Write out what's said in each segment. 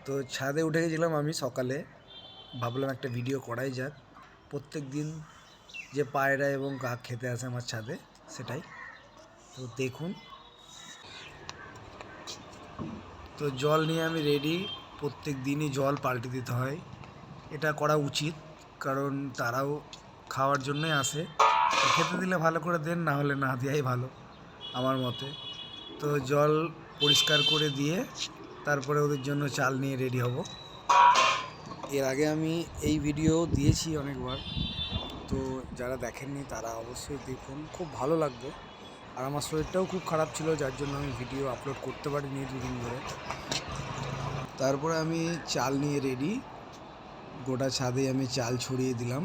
তো ছাদে উঠে গেছিলাম আমি সকালে, ভাবলাম একটা ভিডিও করাই যাক। প্রত্যেক দিন যে পায়রা এবং কাক খেতে আসে আমার ছাদে, সেটাই। তো দেখুন, তো জল নিয়ে আমি রেডি। প্রত্যেক দিনই জল পাল্টে দিতে হয়, এটা করা উচিত, কারণ তারাও খাওয়ার জন্যই আসে। তো খেতে দিলে ভালো করে দেন, না হলে না দেওয়াই ভালো আমার মতে। তো জল পরিষ্কার করে দিয়ে তারপরে ওদের জন্য চাল নিয়ে রেডি হব। এর আগে আমি এই ভিডিও দিয়েছি অনেকবার, তো যারা দেখেননি তারা অবশ্যই দেখুন, খুব ভালো লাগবে। আর আমার শরীরটাও খুব খারাপ ছিল, যার জন্য আমি ভিডিও আপলোড করতে পারিনি দুদিন ধরে। তারপরে আমি চাল নিয়ে রেডি, গোটা ছাদে আমি চাল ছড়িয়ে দিলাম।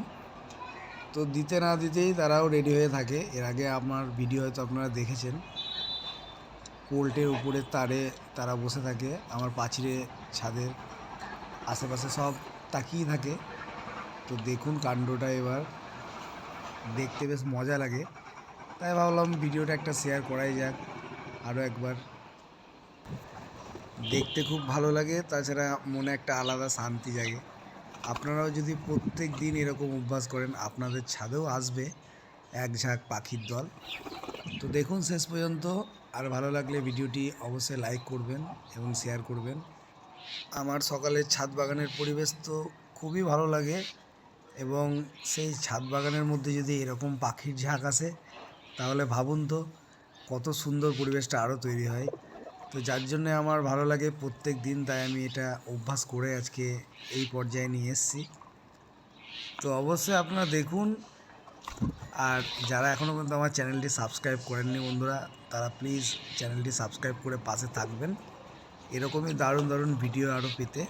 তো দিতে না দিতেই তারাও রেডি হয়ে থাকে। এর আগে আমার ভিডিও হয়তো আপনারা দেখেছেন, পোল্টের উপরে তারে তারা বসে থাকে, আমার পাঁচিলে ছাদের আশেপাশে সব তাকিয়ে থাকে। তো দেখুন কাণ্ডটা, এবার দেখতে বেশ মজা লাগে, তাই ভাবলাম ভিডিওটা একটা শেয়ার করাই যাক আরও একবার। দেখতে খুব ভালো লাগে, তাছাড়া মনে একটা আলাদা শান্তি জাগে। আপনারাও যদি প্রত্যেক দিন এরকম অভ্যাস করেন, আপনাদের ছাদেও আসবে এক ঝাঁক পাখির দল। তো দেখুন শেষ পর্যন্ত, আর ভালো লাগলে ভিডিওটি অবশ্যই লাইক করবেন এবং শেয়ার করবেন। আমার সকালের ছাদ বাগানের পরিবেশ তো খুবই ভালো লাগে, এবং সেই ছাদ বাগানের মধ্যে যদি এরকম পাখির ঝাঁক আসে, তাহলে ভাবুন তো কত সুন্দর পরিবেশটা আরও তৈরি হয়। তো যার জন্যে আমার ভালো লাগে প্রত্যেক দিন, তাই আমি এটা অভ্যাস করে আজকে এই পর্যায়ে নিয়ে এসেছি। তো অবশ্যই আপনারা দেখুন, আর যারা এখনও পর্যন্ত আমার চ্যানেলটি সাবস্ক্রাইব করেননি বন্ধুরা, তারা প্লিজ চ্যানেলটি সাবস্ক্রাইব করে পাশে থাকবেন, এরকমই দারুণ দারুণ ভিডিও আরও পেতে।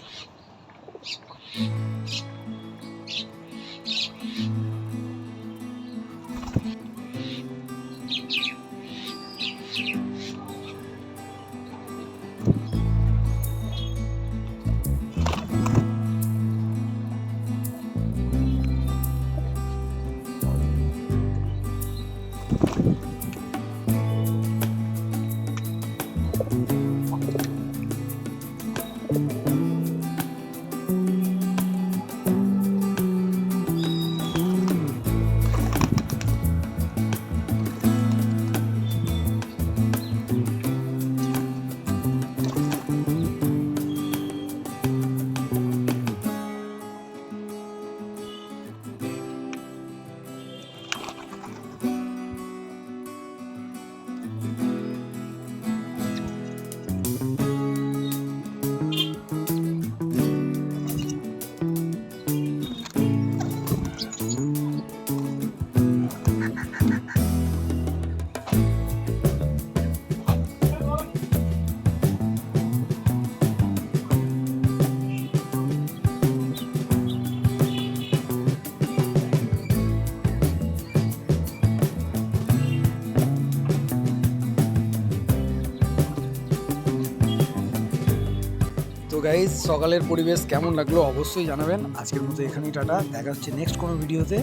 তো গাইজ, সকালের পরিবেশ কেমন লাগলো অবশ্যই জানাবেন। আজকের মতো এখানেই টাটা, দেখা হচ্ছে নেক্সট কোনো ভিডিওতে।